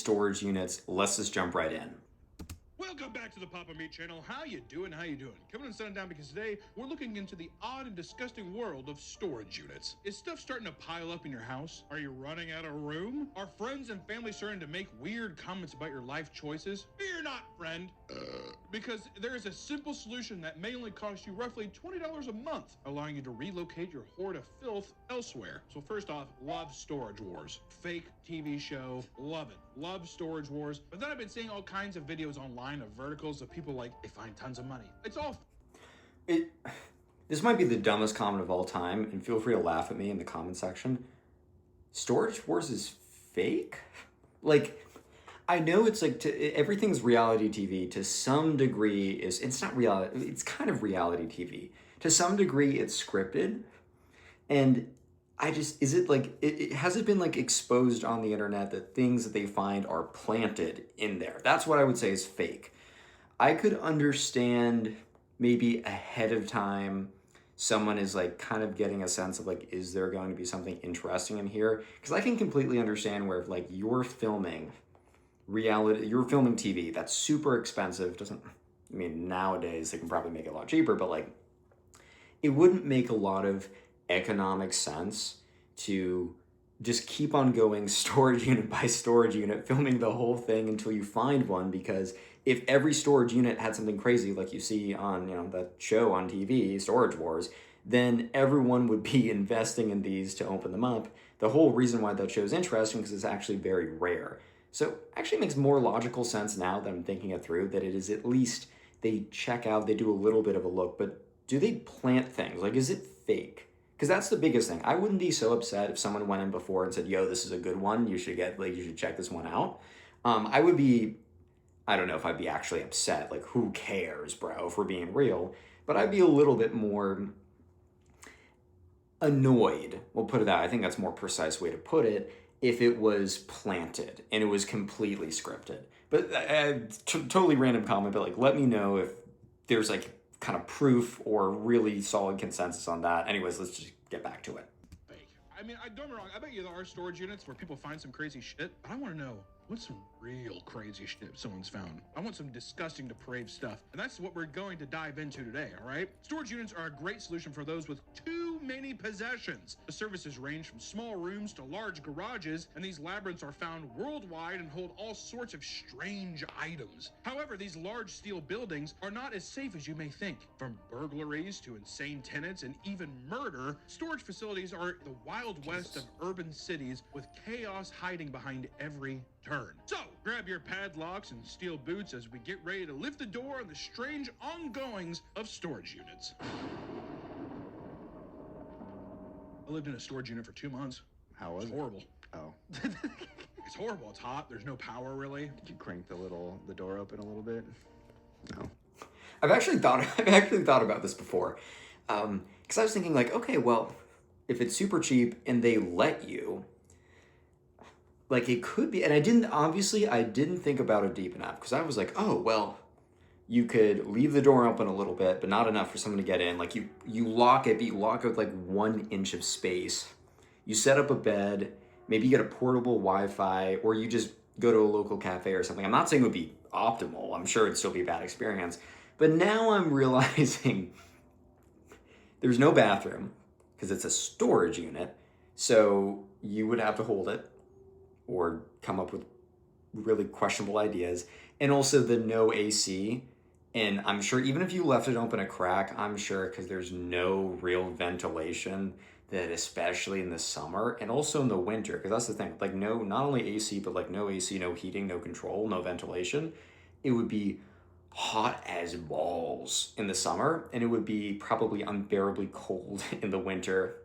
storage units. Let's just jump right in. Welcome back to the Papa Meat channel. How you doing? How you doing? Coming and sitting down because today we're looking into the odd and disgusting world of storage units. Is stuff starting to pile up in your house? Are you running out of room? Are friends and family starting to make weird comments about your life choices? Fear not, friend. Because there is a simple solution that may only cost you roughly $20 a month, allowing you to relocate your hoard of filth elsewhere. So first off, love Storage Wars. Fake TV show, love it. Love Storage Wars. But then I've been seeing all kinds of videos online of verticals of people like, they find tons of money. It's all This might be the dumbest comment of all time, and feel free to laugh at me in the comment section. Storage Wars is fake? Like, I know it's like everything's reality TV to some degree. It's not reality, it's kind of reality TV. To some degree it's scripted, and is it like, has it been like exposed on the internet that things that they find are planted in there? That's what I would say is fake. I could understand maybe ahead of time someone is like kind of getting a sense of like, is there going to be something interesting in here? Because I can completely understand where if like you're filming TV, that's super expensive. I mean, nowadays they can probably make it a lot cheaper, but like it wouldn't make a lot of economic sense to just keep on going storage unit by storage unit, filming the whole thing until you find one. Because if every storage unit had something crazy like you see on, that show on TV, Storage Wars, then everyone would be investing in these to open them up. The whole reason why that show is interesting because it's actually very rare. So actually makes more logical sense now that I'm thinking it through, that it is at least they check out, they do a little bit of a look, but do they plant things? Like, is it fake? Because that's the biggest thing. I wouldn't be so upset if someone went in before and said, yo, this is a good one. You should check this one out. I don't know if I'd be actually upset. Like, who cares, bro, if we're being real? But I'd be a little bit more annoyed. We'll put it that. I think that's a more precise way to put it. If it was planted and it was completely scripted. But totally random comment, but like, let me know if there's like kind of proof or really solid consensus on that. Anyways, let's just get back to it. fake. I mean, don't get me wrong. I bet you there are storage units where people find some crazy shit. But I want to know, what's some real crazy shit someone's found? I want some disgusting, depraved stuff. And that's what we're going to dive into today, all right? Storage units are a great solution for those with too many possessions. The services range from small rooms to large garages, and these labyrinths are found worldwide and hold all sorts of strange items. However, these large steel buildings are not as safe as you may think. From burglaries to insane tenants and even murder, storage facilities are the wild west of urban cities with chaos hiding behind every turn. So, grab your padlocks and steel boots as we get ready to lift the door on the strange ongoings of storage units. I lived in a storage unit for 2 months. How was It's it? horrible. Oh. It's horrible. It's hot. There's no power really. Did you crank the door open a little bit? No. I've actually thought about this before. Because I was thinking like, okay, well, if it's super cheap and they let you, like it could be, and I didn't think about it deep enough because I was like, oh, well, you could leave the door open a little bit, but not enough for someone to get in. Like you lock it, but you lock it with like 1 inch of space. You set up a bed, maybe you get a portable Wi-Fi, or you just go to a local cafe or something. I'm not saying it would be optimal. I'm sure it'd still be a bad experience. But now I'm realizing there's no bathroom because it's a storage unit. So you would have to hold it or come up with really questionable ideas. And also the no AC. And I'm sure even if you left it open a crack, I'm sure because there's no real ventilation, that especially in the summer and also in the winter, because that's the thing, like not only AC, but like no AC, no heating, no control, no ventilation, it would be hot as balls in the summer, and it would be probably unbearably cold in the winter.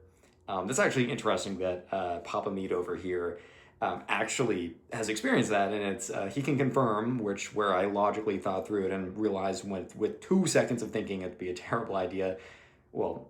That's actually interesting that Papa Meat over here actually has experienced that, and it's he can confirm, where I logically thought through it and realized with 2 seconds of thinking it'd be a terrible idea. Well,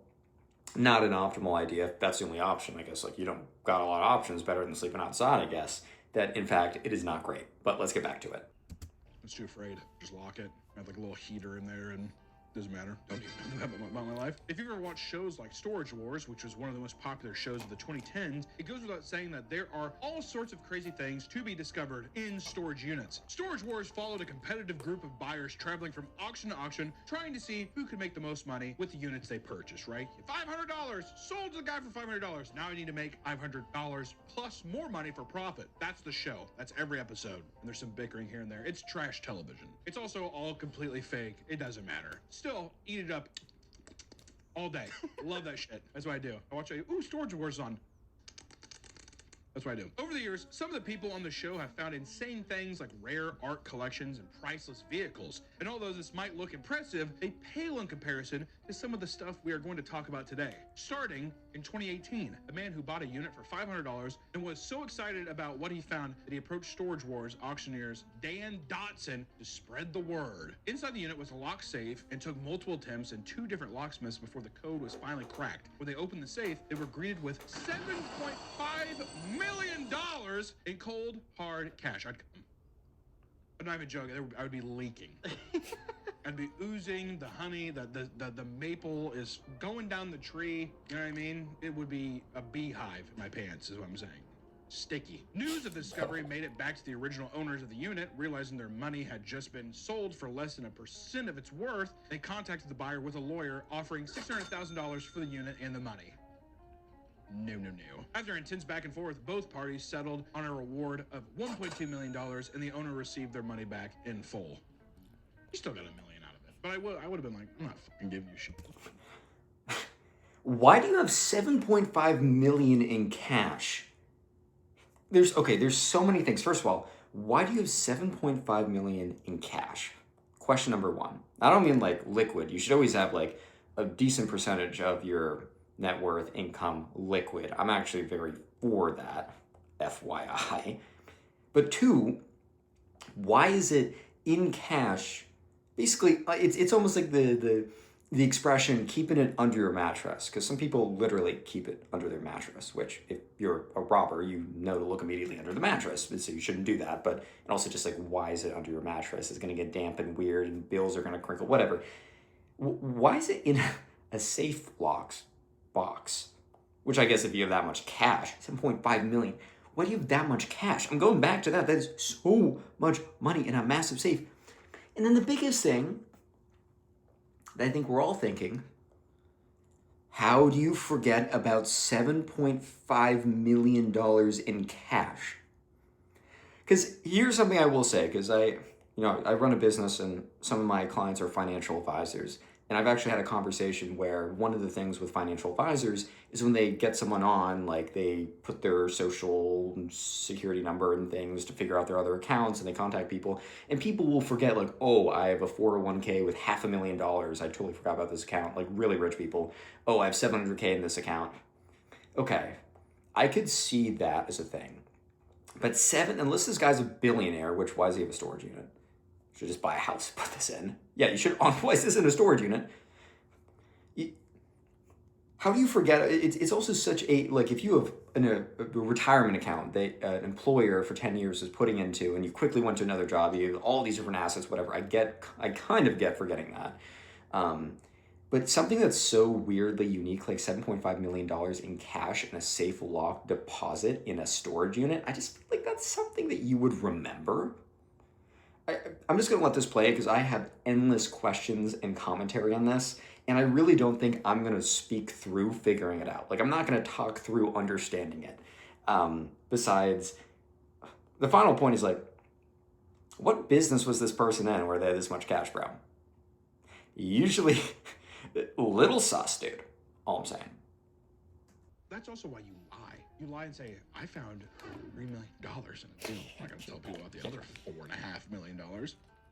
not an optimal idea. If that's the only option, I guess. Like, you don't got a lot of options, better than sleeping outside, I guess. That in fact it is not great. But let's get back to it. I was too afraid. Just lock it. I had like a little heater in there, and Doesn't matter. Don't need to know about my life. If you've ever watched shows like Storage Wars, which was one of the most popular shows of the 2010s, it goes without saying that there are all sorts of crazy things to be discovered in storage units. Storage Wars followed a competitive group of buyers traveling from auction to auction, trying to see who could make the most money with the units they purchased, right? $500, sold to the guy for $500. Now I need to make $500 plus more money for profit. That's the show. That's every episode. And there's some bickering here and there. It's trash television. It's also all completely fake. It doesn't matter. Still, eat it up all day. Love that shit. That's what I do. I watch, ooh, Storage Wars on. That's what I do. Over the years, some of the people on the show have found insane things like rare art collections and priceless vehicles. And although this might look impressive, they pale in comparison to some of the stuff we are going to talk about today. Starting in 2018, a man who bought a unit for $500 and was so excited about what he found that he approached Storage Wars auctioneers Dan Dotson to spread the word. Inside the unit was a lock safe and took multiple attempts and 2 different locksmiths before the code was finally cracked. When they opened the safe, they were greeted with $7.5 million in cold, hard cash. I'm not even joking. I would be leaking. I'd be oozing the honey. The maple is going down the tree. You know what I mean? It would be a beehive in my pants, is what I'm saying. Sticky. News of the discovery made it back to the original owners of the unit. Realizing their money had just been sold for less than 1% of its worth, they contacted the buyer with a lawyer offering $600,000 for the unit and the money. No. After intense back and forth, both parties settled on a reward of $1.2 million, and the owner received their money back in full. He still got $1 million out of it, but I would have been like, I'm not fucking giving you shit. Why do you have $7.5 million in cash? There's so many things. First of all, why do you have $7.5 million in cash? Question number one. I don't mean like liquid. You should always have like a decent percentage of your net worth income liquid. I'm actually very for that, FYI. But 2, why is it in cash? Basically, it's almost like the expression keeping it under your mattress, because some people literally keep it under their mattress, which if you're a robber, you know to look immediately under the mattress, so you shouldn't do that. But and also just like, why is it under your mattress? It's going to get damp and weird and bills are going to crinkle, whatever. Why is it in a safe box? Which I guess if you have that much cash, $7.5 million, why do you have that much cash? I'm going back to that. That is so much money in a massive safe. And then the biggest thing that I think we're all thinking, how do you forget about $7.5 million in cash? Because here's something I will say, because I run a business and some of my clients are financial advisors. And I've actually had a conversation where one of the things with financial advisors is when they get someone on, like they put their social security number and things to figure out their other accounts, and they contact people, and people will forget, like, oh, I have a 401k with $500,000. I totally forgot about this account. Like really rich people. Oh, I have $700K in this account. Okay, I could see that as a thing. But unless this guy's a billionaire, which why does he have a storage unit? Should just buy a house, put this in. Yeah, you should place this in a storage unit. How do you forget? It's also such a, like if you have a retirement account that an employer for 10 years is putting into, and you quickly went to another job, you have all these different assets, whatever. I kind of get forgetting that. But something that's so weirdly unique, like $7.5 million in cash in a safe lock deposit in a storage unit, I just feel like that's something that you would remember. I'm just going to let this play because I have endless questions and commentary on this, and I really don't think I'm going to speak through figuring it out. Like, I'm not going to talk through understanding it. Besides, the final point is, like, what business was this person in where they had this much cash, bro? Usually, little sus, dude. All I'm saying. That's also why you lie. You lie and say, I found $3 million in a deal. I'm not going to tell people about the other $4.5 million.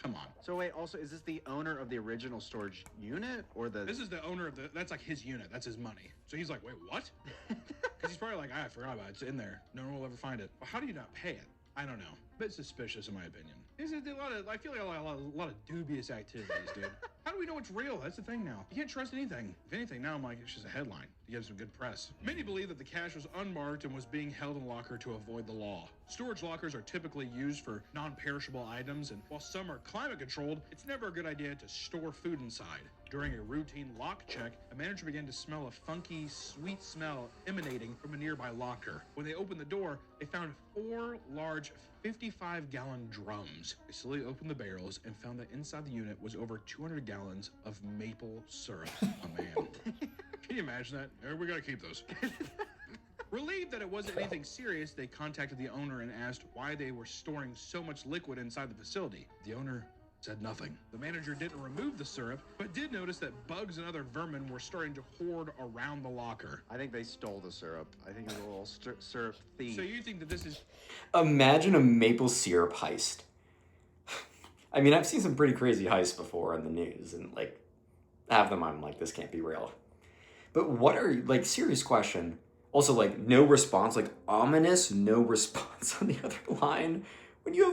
Come on. So wait, also, is this the owner of the original storage unit or the... This is the owner of that's like his unit. That's his money. So he's like, wait, what? Because he's probably like, I forgot about it. It's in there. No one will ever find it. Well, how do you not pay it? I don't know. bit suspicious in my opinion. This is a lot of, I feel like a lot of dubious activities, dude. How do we know it's real? That's the thing now. You can't trust anything. If anything, now I'm like, it's just a headline to get some good press. Many believe that the cash was unmarked and was being held in a locker to avoid the law. Storage lockers are typically used for non-perishable items, and while some are climate controlled, it's never a good idea to store food inside. During a routine lock check, a manager began to smell a funky, sweet smell emanating from a nearby locker. When they opened the door, they found 4 large 55-gallon drums. They slowly opened the barrels and found that inside the unit was over 200 gallons of maple syrup. Oh man. Can you imagine that? We gotta keep those. Relieved that it wasn't anything serious, they contacted the owner and asked why they were storing so much liquid inside the facility. The owner said nothing. The manager didn't remove the syrup, but did notice that bugs and other vermin were starting to hoard around the locker. I think they stole the syrup. I think it's a little syrup thief. So you think that this is... Imagine a maple syrup heist. I mean, I've seen some pretty crazy heists before in the news, and like, half of them I'm like, this can't be real. But what are, like, serious question. Also, like, no response, like, ominous no response on the other line. When you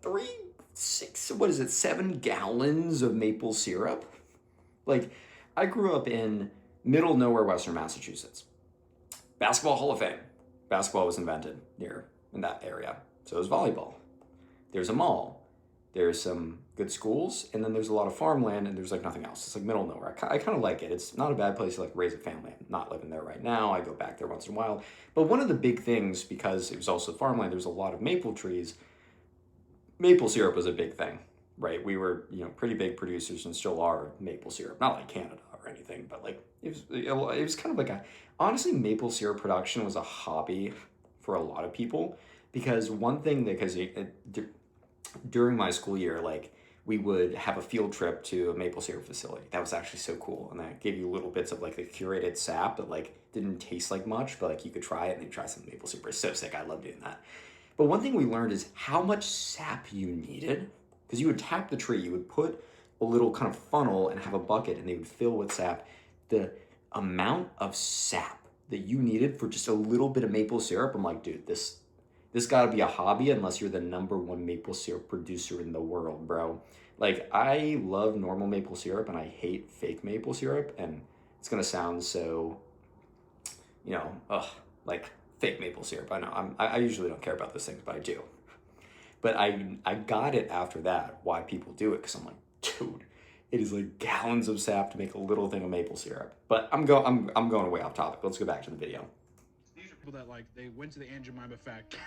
have, like, 7 gallons of maple syrup? Like, I grew up in middle nowhere, Western Massachusetts. Basketball Hall of Fame. Basketball was invented here in that area. So is volleyball. There's a mall. There's some good schools, and then there's a lot of farmland, and there's like nothing else. It's like middle nowhere. I kind of like it. It's not a bad place to like raise a family. I'm not living there right now. I go back there once in a while. But one of the big things, because it was also farmland, there's a lot of maple trees. Maple syrup was a big thing, right? We were, pretty big producers and still are maple syrup. Not like Canada or anything, but like it was kind of like honestly, maple syrup production was a hobby for a lot of people, because one thing during my school year, like, we would have a field trip to a maple syrup facility. That was actually so cool. And that gave you little bits of like the curated sap that like didn't taste like much, but like you could try it and then try some maple syrup. It's so sick. I love doing that. But one thing we learned is how much sap you needed, because you would tap the tree, you would put a little kind of funnel and have a bucket and they would fill with sap. The amount of sap that you needed for just a little bit of maple syrup, I'm like, dude, this gotta be a hobby unless you're the #1 maple syrup producer in the world, bro. Like, I love normal maple syrup and I hate fake maple syrup, and it's gonna sound so, like fake maple syrup. I know, I usually don't care about those things, but I do. But I got it after that, why people do it, because I'm like, dude, it is like gallons of sap to make a little thing of maple syrup. But I'm going way off topic. Let's go back to the video. These are people that like, they went to the Aunt Jemima factory.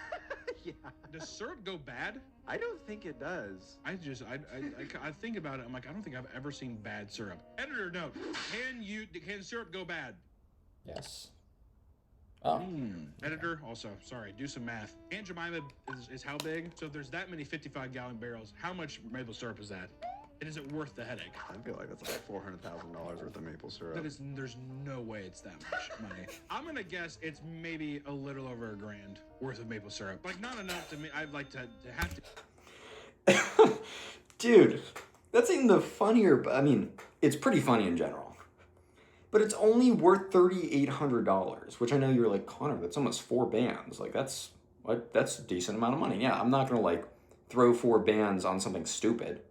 Yeah. Does syrup go bad? I don't think it does. I think about it. I'm like, I don't think I've ever seen bad syrup. Editor note: can syrup go bad? Yes. Oh. Editor, also, sorry, do some math. Aunt Jemima is how big? So if there's that many 55-gallon barrels, how much maple syrup is that? And is it worth the headache? I feel like that's like $400,000 worth of maple syrup. There's no way it's that much money. I'm gonna guess it's maybe a little over $1,000 worth of maple syrup. Like, not enough to me. I'd like to have to. Dude, that's even the funnier. I mean, it's pretty funny in general. But it's only worth $3,800, which I know you're like, Connor, that's almost 4 bands. Like, that's a decent amount of money. Yeah, I'm not gonna like throw 4 bands on something stupid.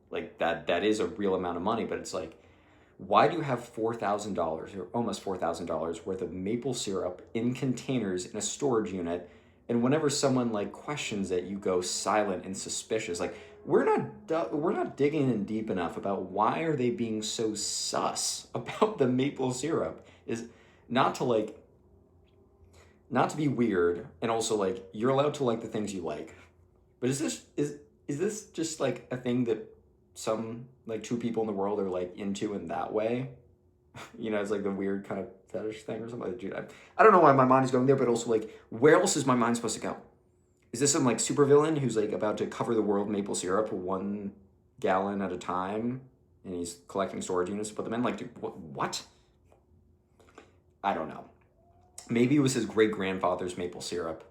Like, that is a real amount of money, but it's like, why do you have $4,000 or almost $4,000 worth of maple syrup in containers in a storage unit? And whenever someone like questions it, you go silent and suspicious. Like, we're not digging in deep enough about why are they being so sus about the maple syrup. Is not to be weird, and also like, you're allowed to like the things you like. But is this just like a thing that some like 2 people in the world are like into in that way? It's like the weird kind of fetish thing or something. Dude, I don't know why my mind is going there, but also like, where else is my mind supposed to go? Is this some like supervillain who's like about to cover the world in maple syrup 1 gallon at a time, and he's collecting storage units to put them in? Like, dude, what? I don't know. Maybe it was his great-grandfather's maple syrup,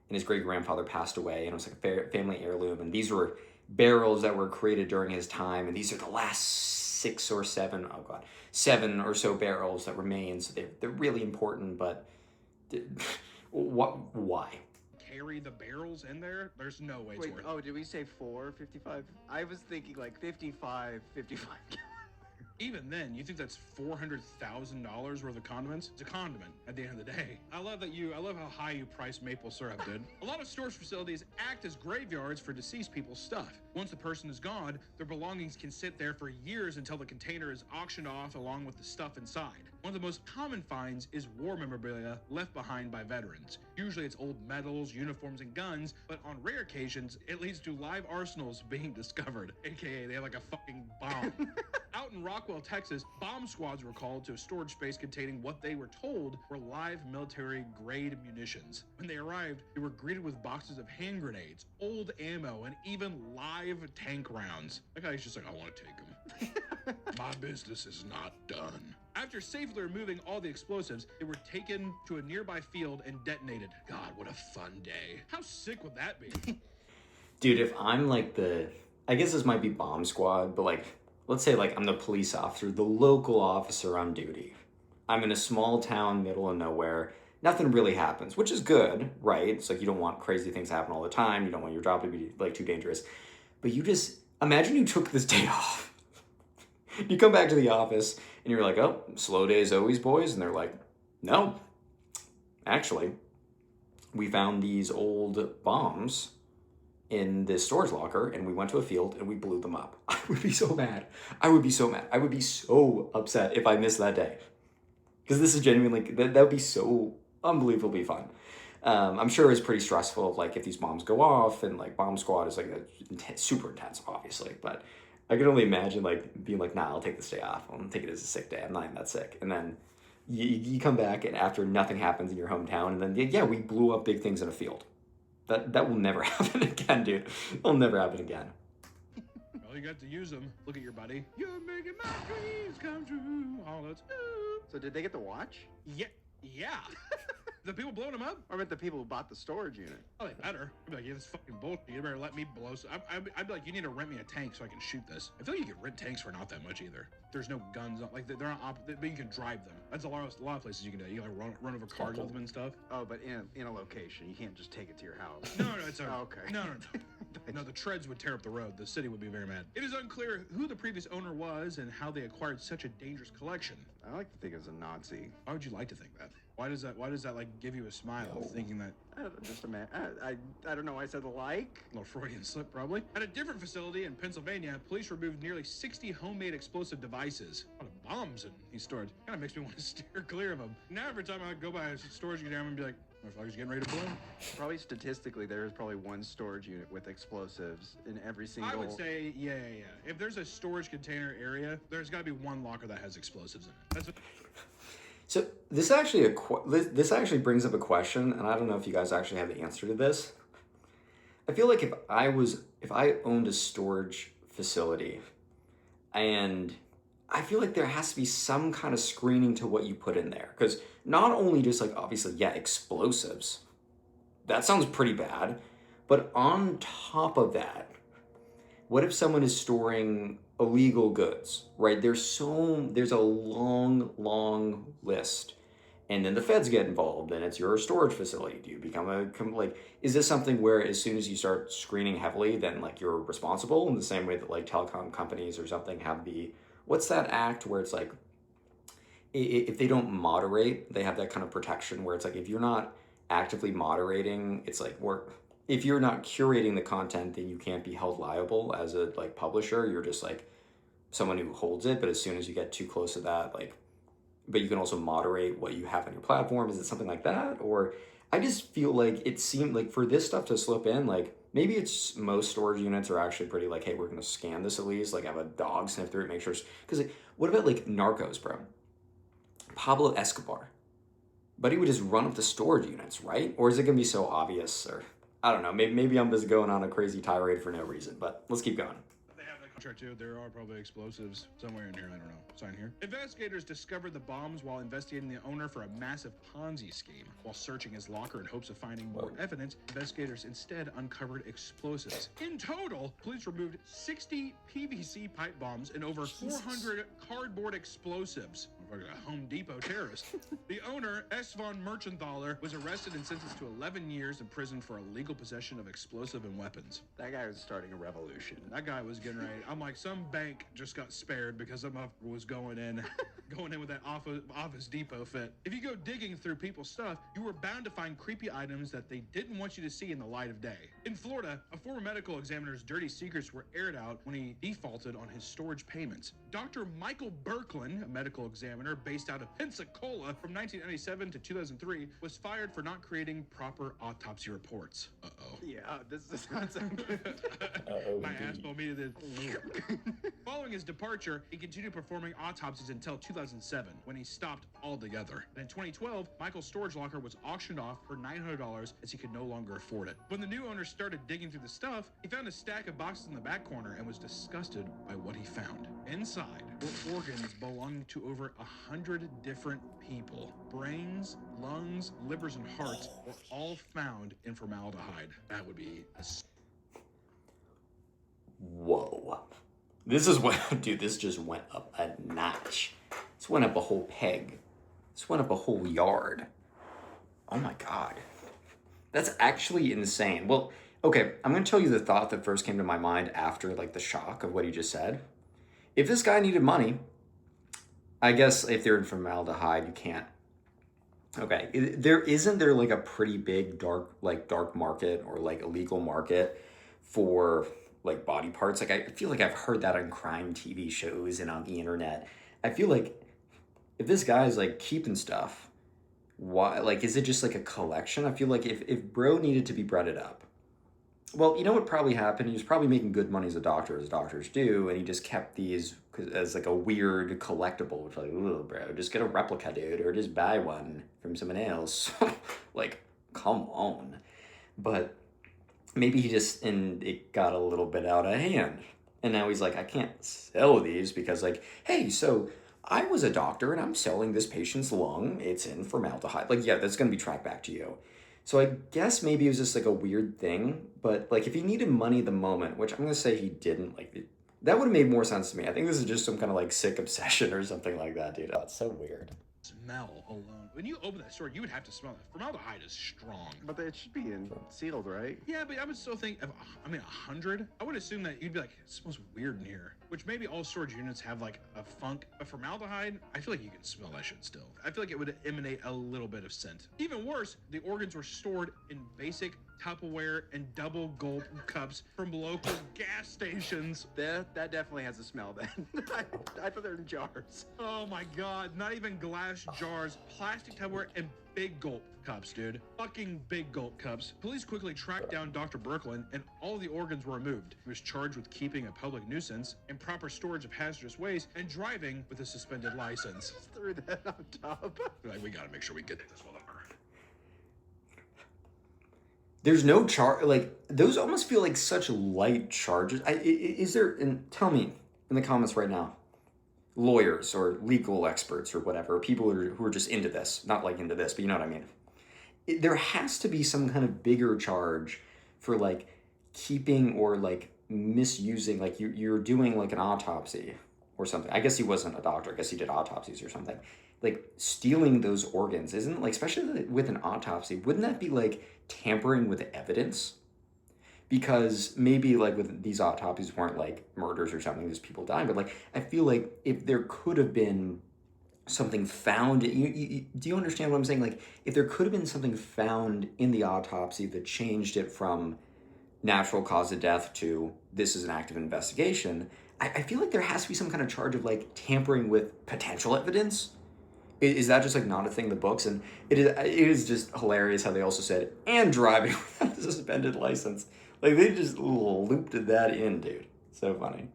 and his great-grandfather passed away, and it was like a family heirloom, and these were barrels that were created during his time, and these are the last 7 or so barrels that remain, so they're really important, but why? carry the barrels in there, there's no way it's Wait, worth oh, it. did we say 455? I was thinking like 55 Even then, you think that's $400,000 worth of condiments? It's a condiment at the end of the day. I love how high you price maple syrup, dude. A lot of storage facilities act as graveyards for deceased people's stuff. Once the person is gone, their belongings can sit there for years until the container is auctioned off along with the stuff inside. One of the most common finds is war memorabilia left behind by veterans. Usually it's old medals, uniforms, and guns, but on rare occasions, it leads to live arsenals being discovered, aka they have like a fucking bomb. Out in Rockwell, Texas, bomb squads were called to a storage space containing what they were told were live military-grade munitions. When they arrived, they were greeted with boxes of hand grenades, old ammo, and even live tank rounds. That guy's just like, I want to take them. My business is not done. After safely removing all the explosives, they were taken to a nearby field and detonated. God, what a fun day. How sick would that be? Dude, if I'm like I guess this might be bomb squad, but like, let's say like I'm the police officer, the local officer on duty. I'm in a small town, middle of nowhere. Nothing really happens, which is good, right? It's like you don't want crazy things to happen all the time. You don't want your job to be like too dangerous. But you just, imagine you took this day off. You come back to the office and you're like, oh, slow days always, boys. And they're like, no, actually, we found these old bombs in this storage locker and we went to a field and we blew them up. I would be so mad. I would be so mad. I would be so upset if I missed that day. Because this is genuinely, that would be so unbelievably fun. I'm sure it's pretty stressful, like if these bombs go off, and like bomb squad is like super intense, obviously. But I can only imagine like being like, nah, I'll take this day off. I'll take it as a sick day. I'm not even that sick. And then you come back and after nothing happens in your hometown, and then yeah, we blew up big things in a field. That will never happen again, dude. It'll never happen again. Well, you got to use them. Look at your buddy. You're making my dreams come true. Oh, that's... So did they get to watch? Yeah. The people blowing them up? Or I meant the people who bought the storage unit? Oh, they better. I'd be like, yeah, this is fucking bullshit. You better let me blow. I'd be like, you need to rent me a tank so I can shoot this. I feel like you can rent tanks for not that much either. There's no guns. Like they're not, but you can drive them. That's a lot of places you can do. You can like run over cars with them and stuff. Oh, but in a location, you can't just take it to your house. No, it's a, okay. No. No, the treads would tear up the road. The city would be very mad. It is unclear who the previous owner was and how they acquired such a dangerous collection. I like to think it was a Nazi. Why would you like to think that? Why does that like give you a smile thinking that? Just a man. I don't know why I said like. A little Freudian slip, probably. At a different facility in Pennsylvania, police removed nearly 60 homemade explosive devices. A lot of bombs in these stores. Kind of makes me want to steer clear of them. Now every time I go by a storage unit, I'm gonna be like, motherfuckers getting ready to blow? Probably statistically, there is probably one storage unit with explosives in every single. I would say, yeah. If there's a storage container area, there's got to be one locker that has explosives in it. That's what... So this actually brings up a question, and I don't know if you guys actually have the answer to this. I feel like if I owned a storage facility, and I feel like there has to be some kind of screening to what you put in there, because not only just like obviously explosives, that sounds pretty bad, but on top of that, what if someone is storing illegal goods, right? There's a long list. And then the feds get involved and it's your storage facility. Do you become is this something where as soon as you start screening heavily, then like you're responsible in the same way that like telecom companies or something have what's that act where it's like, if they don't moderate, they have that kind of protection where it's like, if you're not actively moderating, it's like, if you're not curating the content, then you can't be held liable as a like publisher. You're just like someone who holds it. But as soon as you get too close to that, but you can also moderate what you have on your platform. Is it something like that? Or I just feel like it seemed like for this stuff to slip in, like maybe it's most storage units are actually pretty like, hey, we're going to scan this at least, like have a dog sniff through it, make sure. Because like, what about like Narcos, bro? Pablo Escobar. But he would just run up the storage units, right? Or is it going to be so obvious? Or I don't know. Maybe I'm just going on a crazy tirade for no reason, but let's keep going. They have that contract too. There are probably explosives somewhere in here. I don't know. Sign here. Investigators discovered the bombs while investigating the owner for a massive Ponzi scheme. While searching his locker in hopes of finding more evidence, investigators instead uncovered explosives. In total, police removed 60 PVC pipe bombs and over 400 cardboard explosives. like a Home Depot terrorist. The owner, S. von Merchenthaler, was arrested and sentenced to 11 years in prison for illegal possession of explosive and weapons. That guy was starting a revolution. That guy was getting ready. I'm like, some bank just got spared because some motherfucker was going in with that Office Depot fit. If you go digging through people's stuff, you were bound to find creepy items that they didn't want you to see in the light of day. In Florida, a former medical examiner's dirty secrets were aired out when he defaulted on his storage payments. Dr. Michael Berklin, a medical examiner based out of Pensacola from 1997 to 2003, was fired for not creating proper autopsy reports. Yeah, this does not sound good. My asshole immediately did. Following his departure, he continued performing autopsies until 2007, when he stopped altogether. And in 2012, Michael's storage locker was auctioned off for $900 as he could no longer afford it. When the new owner started digging through the stuff, he found a stack of boxes in the back corner and was disgusted by what he found. Inside were organs belonging to over 100 different people. Brains, lungs, livers, and hearts were all found in formaldehyde. That would be a... Whoa. This is what, dude, this just went up a notch. This went up a whole peg. This went up a whole yard. Oh my God. That's actually insane. Well, okay, I'm going to tell you the thought that first came to my mind after like the shock of what he just said. If this guy needed money, I guess if they're in formaldehyde, you can't. Okay, isn't there like a pretty big dark market or like illegal market for like body parts? Like I feel like I've heard that on crime TV shows and on the internet. I feel like if this guy's like keeping stuff, why, like, is it just like a collection? I feel like if bro needed to be breaded up, well, you know what probably happened? He was probably making good money as a doctor, as doctors do, and he just kept these as like a weird collectible, which like, oh, bro, just get a replica, dude, or just buy one from someone else. Like, come on. But maybe it got a little bit out of hand. And now he's like, I can't sell these because like, hey, so I was a doctor and I'm selling this patient's lung. It's in formaldehyde. Like, yeah, that's going to be tracked back to you. So I guess maybe it was just like a weird thing, but like if he needed money at the moment, which I'm going to say he didn't, like that would have made more sense to me. I think this is just some kind of like sick obsession or something like that, dude. Oh, it's so weird. Smell alone. When you open that store, you would have to smell it. Formaldehyde is strong. But it should be sealed, right? Yeah, but I would still think, 100? I would assume that you'd be like, it smells weird in here. Which maybe all storage units have like a funk. But formaldehyde, I feel like you can smell that shit still. I feel like it would emanate a little bit of scent. Even worse, the organs were stored in basic Tupperware and double gulp cups from local gas stations. That definitely has a smell then. I thought they were in jars. Oh my God, not even glass jars, plastic Tupperware and big gulp cups, dude. Fucking big gulp cups. Police quickly tracked down Dr. Berklin and all the organs were removed. He was charged with keeping a public nuisance, improper storage of hazardous waste, and driving with a suspended license. Just threw that on top. Like, we gotta make sure we get this motherfucker. There's no charge, like, those almost feel like such light charges. Is there, and tell me in the comments right now, lawyers or legal experts or whatever, people who are just into this, not like into this, but you know what I mean. There has to be some kind of bigger charge for like keeping or like misusing, like you're doing like an autopsy or something. I guess he wasn't a doctor. I guess he did autopsies or something. Like stealing those organs isn't like, especially with an autopsy, wouldn't that be like tampering with evidence? Because maybe like with these autopsies weren't like murders or something, just people dying, but like I feel like if there could have been something found, do you understand what I'm saying? Like if there could have been something found in the autopsy that changed it from natural cause of death to this is an active investigation, I feel like there has to be some kind of charge of like tampering with potential evidence. Is that just like not a thing in the books? And it is just hilarious how they also said, and driving without a suspended license. Like they just looped that in, dude. So funny.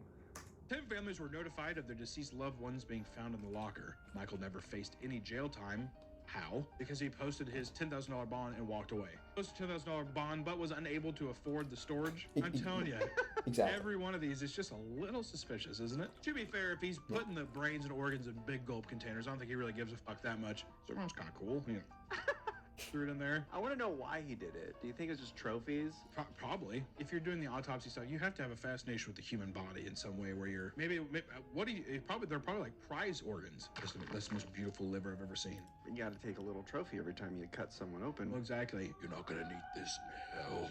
10 families were notified of their deceased loved ones being found in the locker. Michael never faced any jail time. How? Because he posted his $10,000 bond and walked away. Posted $10,000 bond, but was unable to afford the storage. I'm telling you, Exactly. every one of these is just a little suspicious, isn't it? To be fair, if he's putting the brains and organs in big gulp containers, I don't think he really gives a fuck that much. So everyone's kind of cool. Yeah. threw it in there. I want to know why he did it. Do you think it's just trophies? Probably. If you're doing the autopsy stuff, you have to have a fascination with the human body in some way where you're maybe what do you probably they're probably like prize organs. That's the most beautiful liver I've ever seen. You got to take a little trophy every time you cut someone open. Well, exactly. You're not gonna need this now.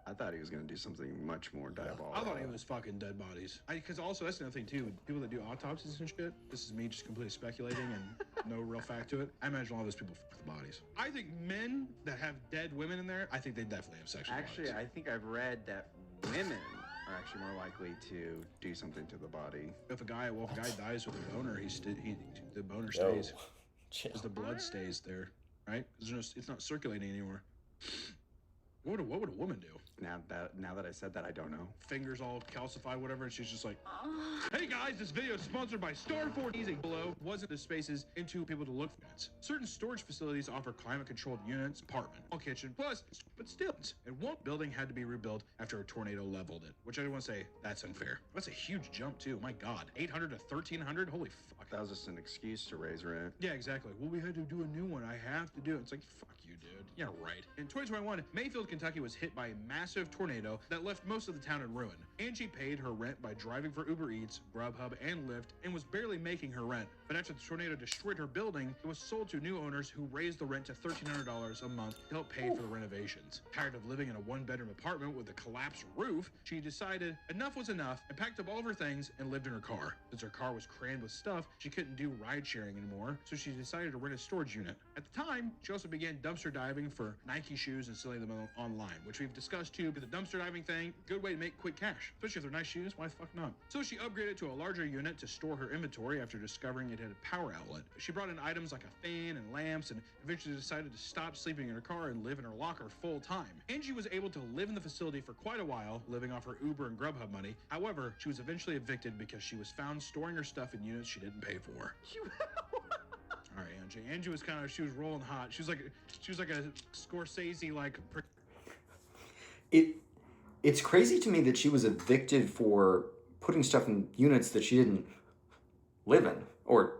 I thought he was going to do something much more diabolical. I thought it was fucking dead bodies. Because also, that's another thing too. People that do autopsies and shit, this is me just completely speculating and no real fact to it. I imagine all those people fuck the bodies. I think men that have dead women in there, I think they definitely have sex with Actually, bodies. I think I've read that women are actually more likely to do something to the body. If a guy dies with a boner, the boner stays. Oh, Because the blood stays there, right? It's not circulating anymore. What would a woman do? Now that I said that, I don't know. Fingers all calcified, whatever, and she's just like, hey guys, this video is sponsored by Star4 Easy. Below wasn't the spaces into people to look for units. Certain storage facilities offer climate-controlled units, apartment, all kitchen, plus, but still. And one building had to be rebuilt after a tornado leveled it, which I didn't want to say, that's unfair. That's a huge jump too, my God. 800 to 1300, holy fuck. That was just an excuse to raise rent. Yeah, exactly. Well, we had to do a new one. I have to do it. It's like, fuck you, dude. Yeah, right. In 2021, Mayfield, Kentucky was hit by a massive tornado that left most of the town in ruin. Angie paid her rent by driving for Uber Eats, Grubhub, and Lyft, and was barely making her rent. But after the tornado destroyed her building, it was sold to new owners who raised the rent to $1,300 a month to help pay for the renovations. Tired of living in a one-bedroom apartment with a collapsed roof, she decided enough was enough and packed up all of her things and lived in her car. Since her car was crammed with stuff, she couldn't do ride sharing anymore, so she decided to rent a storage unit. At the time, she also began dumpster diving for Nike shoes and selling them online, which we've discussed too. The dumpster diving thing, good way to make quick cash, especially if they're nice shoes. Why the fuck not? So she upgraded to a larger unit to store her inventory after discovering it had a power outlet. She brought in items like a fan and lamps, and eventually decided to stop sleeping in her car and live in her locker full time. Angie was able to live in the facility for quite a while, living off her Uber and Grubhub money. However, she was eventually evicted because she was found storing her stuff in units she didn't pay for. All right, Angie. Angie was she was rolling hot. She was like a Scorsese It's crazy to me that she was evicted for putting stuff in units that she didn't live in or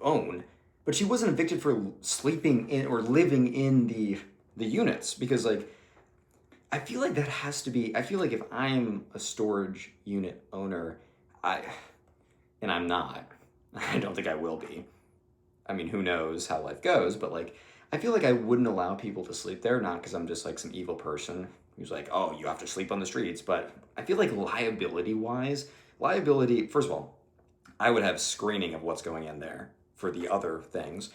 own, but she wasn't evicted for sleeping in or living in the units, because like I feel like that has to be. I feel like if I'm a storage unit owner, and I'm not. I don't think I will be. I mean, who knows how life goes, but like I feel like I wouldn't allow people to sleep there, not because I'm just like some evil person who's like, oh, you have to sleep on the streets, but I feel like liability, first of all, I would have screening of what's going in there for the other things.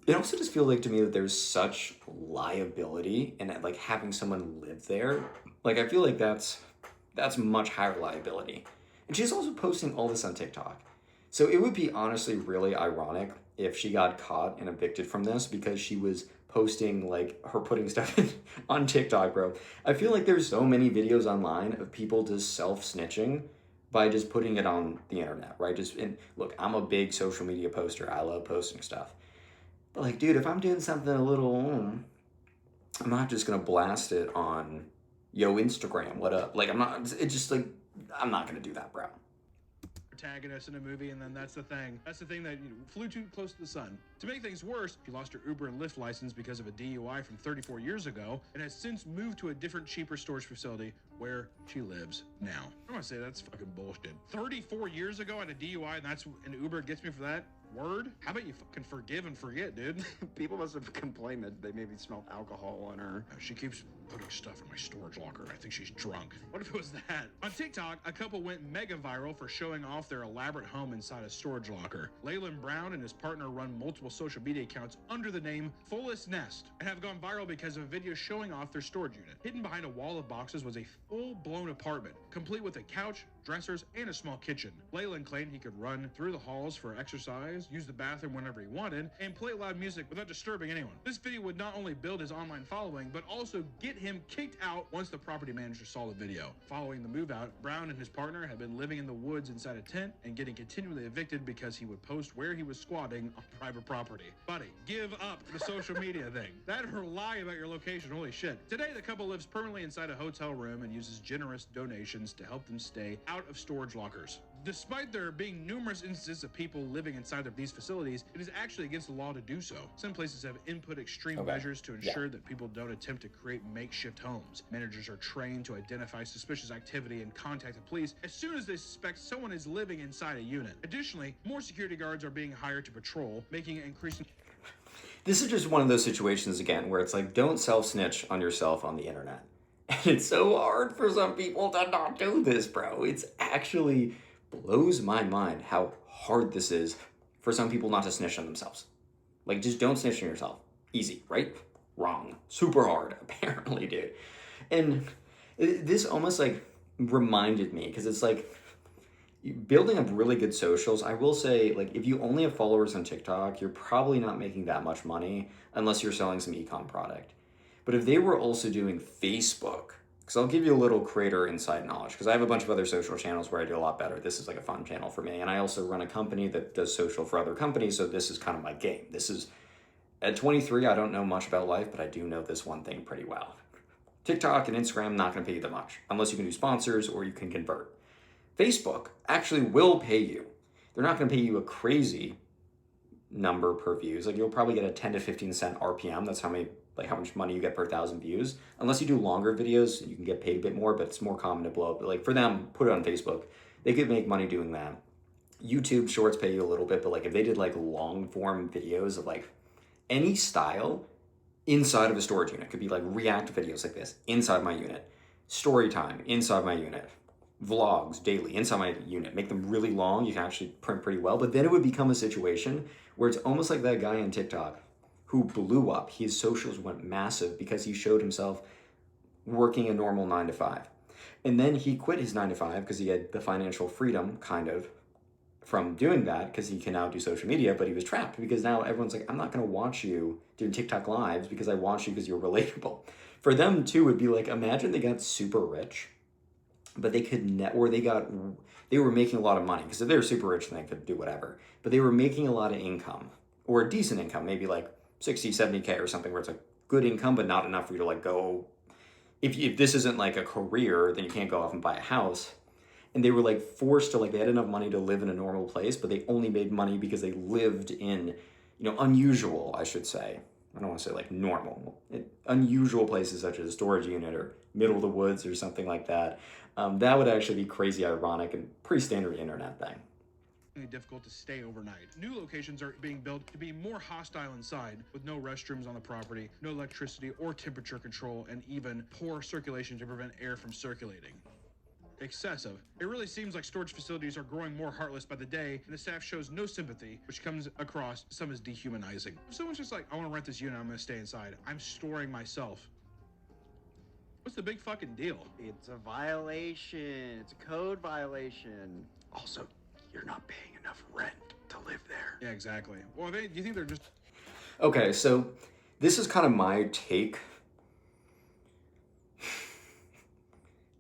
It also just feels like to me that there's such liability in like having someone live there. Like I feel like that's much higher liability. And she's also posting all this on TikTok. So it would be honestly really ironic if she got caught and evicted from this because she was posting like her putting stuff in on TikTok, bro. I feel like there's so many videos online of people just self-snitching by just putting it on the internet, right? Look, I'm a big social media poster. I love posting stuff. But like, dude, if I'm doing something a little, I'm not just gonna blast it on, yo, Instagram, what up? Like, I'm not gonna do that, bro. Protagonist in a movie, and then that's the thing that flew too close to the sun. To make things worse, she lost her Uber and Lyft license because of a DUI from 34 years ago and has since moved to a different, cheaper storage facility where she lives now. I'm gonna say that's fucking bullshit. 34 years ago I had a DUI and Uber gets me for that? Word? How about you fucking forgive and forget, dude? People must have complained that they maybe smelled alcohol on her. She keeps putting stuff in my storage locker. I think she's drunk. What if it was that? On TikTok, a couple went mega viral for showing off their elaborate home inside a storage locker. Leyland Brown and his partner run multiple social media accounts under the name Fullest Nest and have gone viral because of a video showing off their storage unit. Hidden behind a wall of boxes was a full-blown apartment, complete with a couch, dressers, and a small kitchen. Leyland claimed he could run through the halls for exercise, use the bathroom whenever he wanted, and play loud music without disturbing anyone. This video would not only build his online following, but also get him kicked out once the property manager saw the video. Following the move out, Brown and his partner had been living in the woods inside a tent and getting continually evicted because he would post where he was squatting on private property. Buddy, give up the social media thing. That or lie about your location, holy shit. Today, the couple lives permanently inside a hotel room and uses generous donations to help them stay out out of storage lockers. Despite there being numerous instances of people living inside of these facilities, it is actually against the law to do so. Some places have input extreme measures to ensure that people don't attempt to create makeshift homes. Managers are trained to identify suspicious activity and contact the police as soon as they suspect someone is living inside a unit. Additionally, more security guards are being hired to patrol, making it increasingly... This is just one of those situations, again, where it's like, don't self-snitch on yourself on the internet. And it's so hard for some people to not do this, bro. It's actually blows my mind how hard this is for some people not to snitch on themselves. Like, just don't snitch on yourself. Easy, right? Wrong. Super hard, apparently, dude. And this almost, like, reminded me, because it's like, building up really good socials, I will say, like, if you only have followers on TikTok, you're probably not making that much money unless you're selling some e-com product. But if they were also doing Facebook, because I'll give you a little creator inside knowledge, because I have a bunch of other social channels where I do a lot better. This is like a fun channel for me. And I also run a company that does social for other companies, so this is kind of my game. This is, at 23, I don't know much about life, but I do know this one thing pretty well. TikTok and Instagram, not going to pay you that much, unless you can do sponsors or you can convert. Facebook actually will pay you. They're not going to pay you a crazy number per views. Like, you'll probably get a 10 to 15 cent RPM. That's how much money you get per 1,000 views. Unless you do longer videos, you can get paid a bit more, but it's more common to blow up. But like, for them, put it on Facebook. They could make money doing that. YouTube Shorts pay you a little bit, but like, if they did like long form videos of like any style inside of a storage unit, could be like React videos like this inside my unit, story time inside my unit, vlogs daily inside my unit, make them really long, you can actually print pretty well. But then it would become a situation where it's almost like that guy on TikTok who blew up. His socials went massive because he showed himself working a normal 9 to 5. And then he quit his 9 to 5 because he had the financial freedom, kind of, from doing that, because he can now do social media, but he was trapped because now everyone's like, I'm not going to watch you doing TikTok lives because I watch you because you're relatable. For them too, would be like, imagine they got super rich, but they could they were making a lot of money, because if they were super rich, then they could do whatever. But they were making a lot of income, or a decent income, maybe like 60, 70K or something, where it's like good income, but not enough for you to like go, if this isn't like a career, then you can't go off and buy a house. And they were like forced to, like, they had enough money to live in a normal place, but they only made money because they lived in, unusual, I should say. I don't want to say like normal, unusual places such as a storage unit or middle of the woods or something like that. That would actually be crazy ironic and pretty standard internet thing. Difficult to stay overnight. New locations are being built to be more hostile inside, with no restrooms on the property, no electricity or temperature control, and even poor circulation to prevent air from circulating. Excessive. It really seems like storage facilities are growing more heartless by the day, and the staff shows no sympathy, which comes across some as dehumanizing. If someone's just like, I want to rent this unit, I'm going to stay inside, I'm storing myself. What's the big fucking deal? It's a violation. It's a code violation. Also, you're not paying enough rent to live there. Yeah, exactly. Well, do you think they're just... Okay, so this is kind of my take.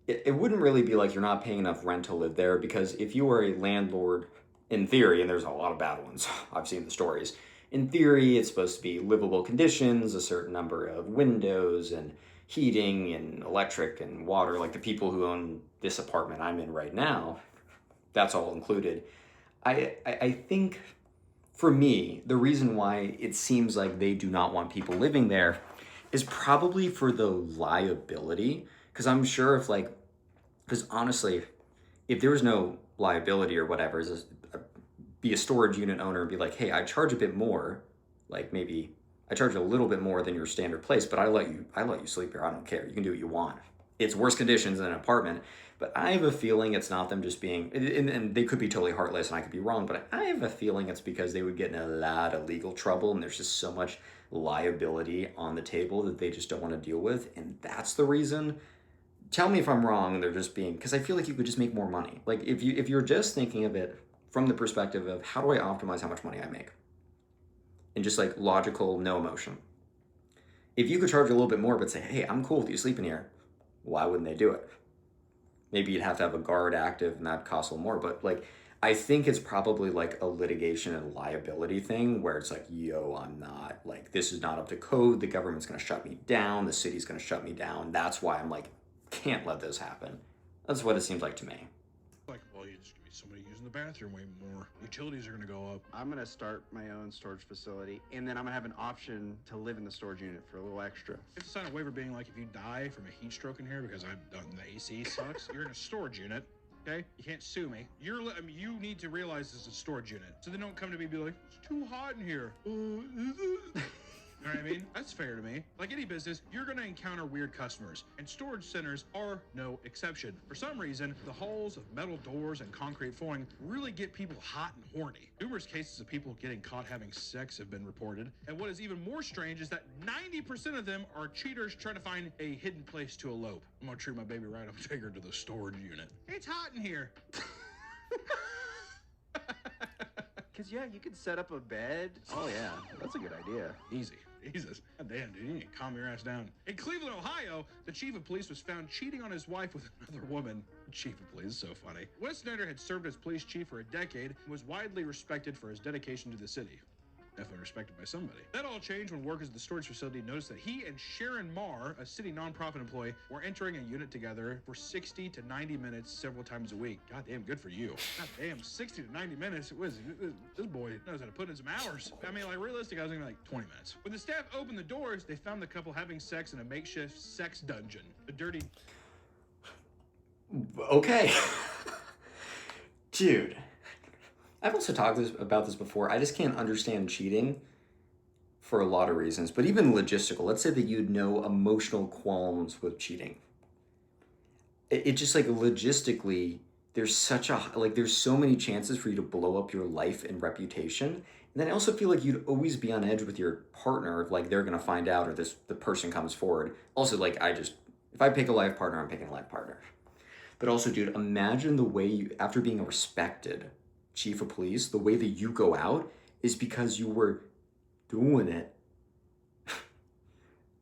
It wouldn't really be like you're not paying enough rent to live there, because if you are a landlord, in theory, and there's a lot of bad ones, I've seen the stories, in theory, it's supposed to be livable conditions, a certain number of windows and heating and electric and water. Like the people who own this apartment I'm in right now, that's all included. I think, for me, the reason why it seems like they do not want people living there is probably for the liability. Because I'm sure because honestly, if there was no liability or whatever, be a storage unit owner and be like, hey, I charge a bit more, like maybe I charge a little bit more than your standard place, but I let you sleep here. I don't care. You can do what you want. It's worse conditions than an apartment. But I have a feeling it's not them just being, and they could be totally heartless and I could be wrong, but I have a feeling it's because they would get in a lot of legal trouble and there's just so much liability on the table that they just don't want to deal with. And that's the reason. Tell me if I'm wrong and they're just being, because I feel like you could just make more money. Like if you're just thinking of it from the perspective of how do I optimize how much money I make? And just like logical, no emotion. If you could charge a little bit more but say, hey, I'm cool with you sleeping here, why wouldn't they do it? Maybe you'd have to have a guard active and that costs a little more, but like, I think it's probably like a litigation and liability thing where it's like, yo, I'm not, like, this is not up to code. The government's going to shut me down. The city's going to shut me down. That's why I'm like, can't let this happen. That's what it seems like to me. like Somebody using the bathroom way more. Utilities are going to go up. I'm gonna start my own storage facility, and then I'm gonna have an option to live in the storage unit for a little extra. You have to sign a waiver being like, if you die from a heat stroke in here because I've done the AC sucks, you're in a storage unit. Okay, you can't sue me. You need to realize this is a storage unit, so then don't come to me and be like, it's too hot in here. Is it? You know what I mean? That's fair to me. Like any business, you're going to encounter weird customers, and storage centers are no exception. For some reason, the halls of metal doors and concrete flooring really get people hot and horny. Numerous cases of people getting caught having sex have been reported, and what is even more strange is that 90% of them are cheaters trying to find a hidden place to elope. I'm going to treat my baby right. I'm take her to the storage unit. It's hot in here. Cause yeah, you could set up a bed. Oh yeah, that's a good idea. Easy. Jesus. God damn, dude, you need to calm your ass down. In Cleveland, Ohio, the chief of police was found cheating on his wife with another woman. Chief of police is so funny. Wes Snyder had served as police chief for a decade and was widely respected for his dedication to the city. Definitely respected by somebody. That all changed when workers at the storage facility noticed that he and Sharon Marr, a city nonprofit employee, were entering a unit together for 60 to 90 minutes several times a week. God damn, good for you. God damn, 60 to 90 minutes. This boy knows how to put in some hours. I mean, like, realistic, I was thinking like 20 minutes. When the staff opened the doors, they found the couple having sex in a makeshift sex dungeon. The dirty... Okay. Dude. I've also talked about this before. I just can't understand cheating for a lot of reasons. But even logistical. Let's say that you had no emotional qualms with cheating. It just like logistically, there's so many chances for you to blow up your life and reputation. And then I also feel like you'd always be on edge with your partner if like they're gonna find out or the person comes forward. Also, like if I pick a life partner, I'm picking a life partner. But also, dude, imagine the way you, after being a respected chief of police, the way that you go out is because you were doing it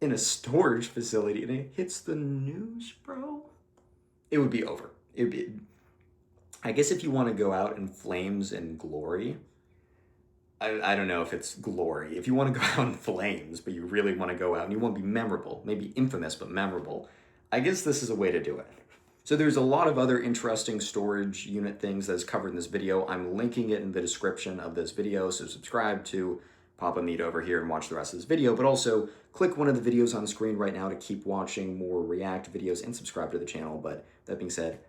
in a storage facility and it hits the news, bro. It would be over. I guess if you want to go out in flames and glory, I don't know if it's glory. If you want to go out in flames, but you really want to go out and you want to be memorable, maybe infamous, but memorable, I guess this is a way to do it. So there's a lot of other interesting storage unit things that's covered in this video. I'm linking it in the description of this video, so subscribe to Papa Meat over here and watch the rest of this video, but also click one of the videos on the screen right now to keep watching more React videos and subscribe to the channel. But that being said,